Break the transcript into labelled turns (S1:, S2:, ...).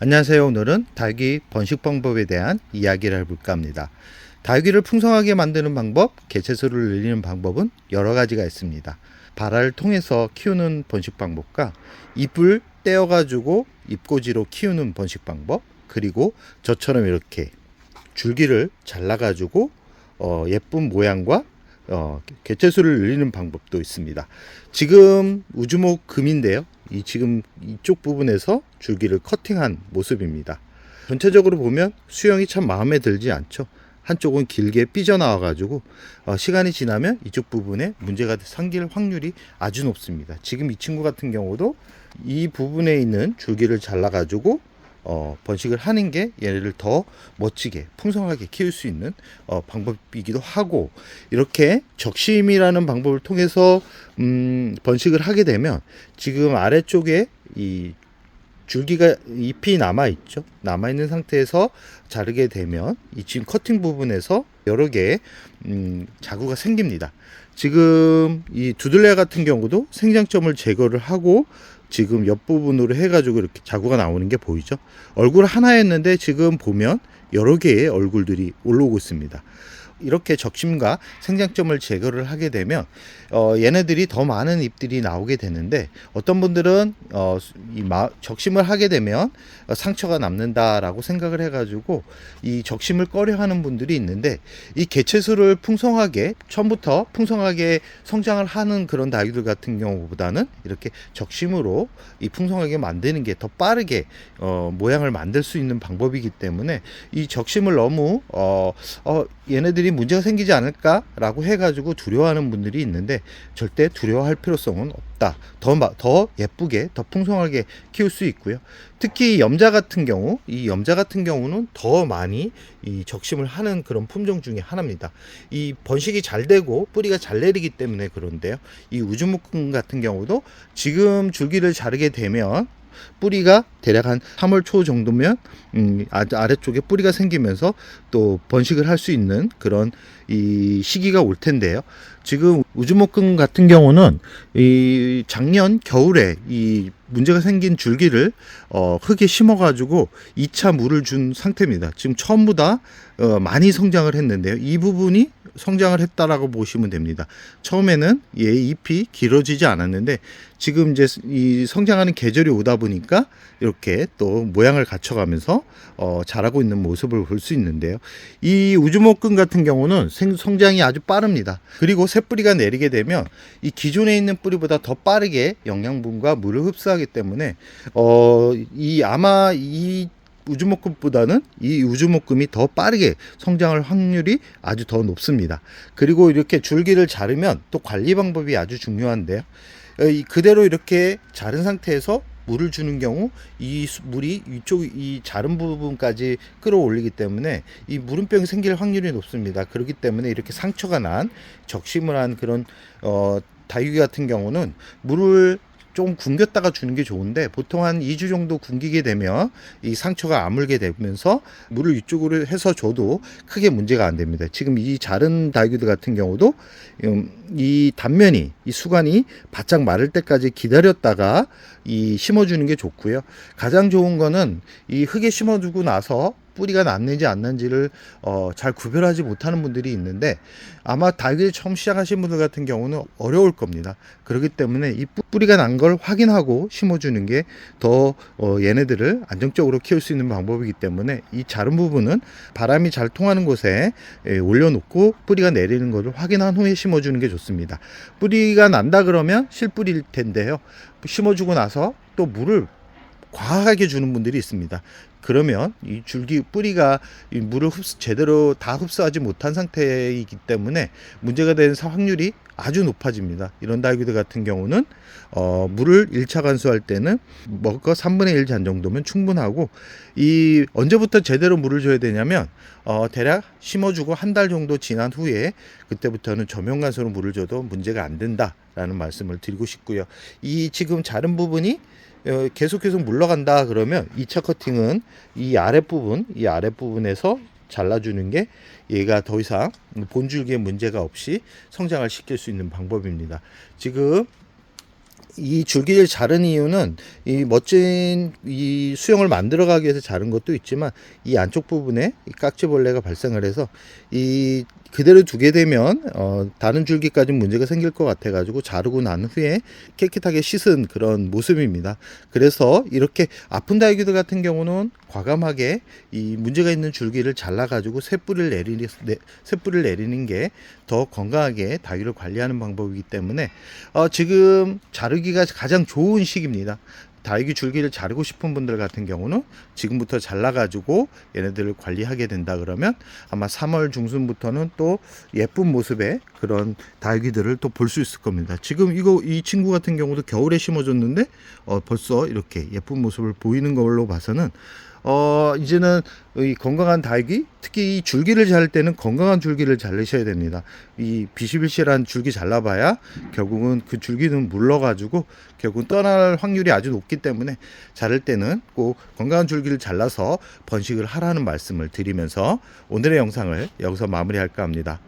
S1: 안녕하세요. 오늘은 닭이 번식 방법에 대한 이야기를 해볼까 합니다. 닭을 풍성하게 만드는 방법, 개체수를 늘리는 방법은 여러 가지가 있습니다. 발화를 통해서 키우는 번식 방법과 잎을 떼어가지고 잎꽂이로 키우는 번식 방법, 그리고 저처럼 이렇게 줄기를 잘라가지고 예쁜 모양과 개체수를 늘리는 방법도 있습니다. 지금 우주목 금인데요. 지금 이쪽 부분에서 줄기를 커팅한 모습입니다. 전체적으로 보면 수영이 참 마음에 들지 않죠. 한쪽은 길게 삐져나와 가지고 시간이 지나면 이쪽 부분에 문제가 생길 확률이 아주 높습니다. 지금 이 친구 같은 경우도 이 부분에 있는 줄기를 잘라 가지고 번식을 하는 게 얘를 더 멋지게 풍성하게 키울 수 있는 방법이기도 하고, 이렇게 적심이라는 방법을 통해서 번식을 하게 되면 지금 아래쪽에 이 줄기가 잎이 남아 있죠. 남아 있는 상태에서 자르게 되면 이 지금 커팅 부분에서 여러 개의 자구가 생깁니다. 지금 이 두들레 같은 경우도 생장점을 제거를 하고 지금 옆부분으로 해가지고 이렇게 자구가 나오는 게 보이죠. 얼굴 하나였는데 지금 보면 여러 개의 얼굴들이 올라오고 있습니다. 이렇게 적심과 생장점을 제거를 하게 되면 얘네들이 더 많은 잎들이 나오게 되는데, 어떤 분들은 적심을 하게 되면 상처가 남는다라고 생각을 해가지고 이 적심을 꺼려하는 분들이 있는데, 이 개체수를 풍성하게 처음부터 풍성하게 성장을 하는 그런 닭들 같은 경우보다는 이렇게 적심으로 이 풍성하게 만드는 게 더 빠르게 모양을 만들 수 있는 방법이기 때문에, 이 적심을 너무 얘네들이 문제가 생기지 않을까라고 해가지고 두려워하는 분들이 있는데, 절대 두려워할 필요성은 없다. 더 예쁘게, 더 풍성하게 키울 수 있고요. 특히 염자 같은 경우는 더 많이 이 적심을 하는 그런 품종 중에 하나입니다. 이 번식이 잘 되고 뿌리가 잘 내리기 때문에 그런데요. 이 우주묶음 같은 경우도 지금 줄기를 자르게 되면 뿌리가 대략 한 3월 초 정도면 아래쪽에 뿌리가 생기면서 또 번식을 할 수 있는 그런 이 시기가 올 텐데요. 지금 우주목금 같은 경우는 이 작년 겨울에 이 문제가 생긴 줄기를 흙에 심어가지고 2차 물을 준 상태입니다. 지금 처음보다 많이 성장을 했는데요. 이 부분이 성장을 했다라고 보시면 됩니다. 처음에는 얘 잎이 길어지지 않았는데 지금 이제 이 성장하는 계절이 오다 보니까 이렇게 또 모양을 갖춰가면서 자라고 있는 모습을 볼 수 있는데요. 이 우주목금 같은 경우는 성장이 아주 빠릅니다. 그리고 새 뿌리가 내리게 되면 이 기존에 있는 뿌리보다 더 빠르게 영양분과 물을 흡수하기 때문에 아마 이 우주목금보다는 이 우주목금이 더 빠르게 성장할 확률이 아주 더 높습니다. 그리고 이렇게 줄기를 자르면 또 관리 방법이 아주 중요한데요. 그대로 이렇게 자른 상태에서 물을 주는 경우 이 물이 이 자른 부분까지 끌어올리기 때문에 이 물음병이 생길 확률이 높습니다. 그렇기 때문에 이렇게 상처가 난 적심을 한 그런 다육이 같은 경우는 물을 좀 굶겼다가 주는 게 좋은데, 보통 한 2주 정도 굶기게 되면 이 상처가 아물게 되면서 물을 이쪽으로 해서 줘도 크게 문제가 안 됩니다. 지금 이 자른 다육이들 같은 경우도 이 단면이, 이 수관이 바짝 마를 때까지 기다렸다가 이 심어주는 게 좋고요. 가장 좋은 거는 이 흙에 심어주고 나서 뿌리가 났는지 안 났는지를 잘 구별하지 못하는 분들이 있는데, 아마 닭을 처음 시작하신 분들 같은 경우는 어려울 겁니다. 그렇기 때문에 이 뿌리가 난 걸 확인하고 심어주는 게 더 얘네들을 안정적으로 키울 수 있는 방법이기 때문에, 이 자른 부분은 바람이 잘 통하는 곳에 올려놓고 뿌리가 내리는 것을 확인한 후에 심어주는 게 좋습니다. 뿌리가 난다 그러면 실뿌리일 텐데요. 심어주고 나서 또 물을 과하게 주는 분들이 있습니다. 그러면 이 줄기 뿌리가 이 물을 제대로 다 흡수하지 못한 상태이기 때문에 문제가 되는 확률이 아주 높아집니다. 이런 다육이들 같은 경우는 물을 1차 관수할 때는 먹을 거 3분의 1 잔 정도면 충분하고, 이 언제부터 제대로 물을 줘야 되냐면 대략 심어주고 한 달 정도 지난 후에 그때부터는 저면 관수로 물을 줘도 문제가 안 된다라는 말씀을 드리고 싶고요. 이 지금 자른 부분이 계속 물러간다 그러면 2차 커팅은 이 아랫부분에서 잘라주는 게 얘가 더 이상 본줄기에 문제가 없이 성장을 시킬 수 있는 방법입니다. 지금 이 줄기를 자른 이유는 이 멋진 이 수영을 만들어가기 위해서 자른 것도 있지만 이 안쪽 부분에 이 깍지벌레가 발생을 해서 이 그대로 두게 되면 다른 줄기까지 문제가 생길 것 같아 가지고 자르고 난 후에 깨끗하게 씻은 그런 모습입니다. 그래서 이렇게 아픈 다육이들 같은 경우는 과감하게 이 문제가 있는 줄기를 잘라 가지고 새 뿌리를 내리는 게 더 건강하게 다육이를 관리하는 방법이기 때문에 지금 자르기가 가장 좋은 시기입니다. 다육이 줄기를 자르고 싶은 분들 같은 경우는 지금부터 잘라가지고 얘네들을 관리하게 된다 그러면 아마 3월 중순부터는 또 예쁜 모습의 그런 다육이들을 또 볼 수 있을 겁니다. 지금 이 친구 같은 경우도 겨울에 심어줬는데 벌써 이렇게 예쁜 모습을 보이는 걸로 봐서는 이제는 이 건강한 다육이, 특히 이 줄기를 자를 때는 건강한 줄기를 자르셔야 됩니다. 이 비실비실한 줄기 잘라봐야 결국은 그 줄기는 물러가지고 결국은 떠날 확률이 아주 높기 때문에 자를 때는 꼭 건강한 줄기를 잘라서 번식을 하라는 말씀을 드리면서 오늘의 영상을 여기서 마무리할까 합니다.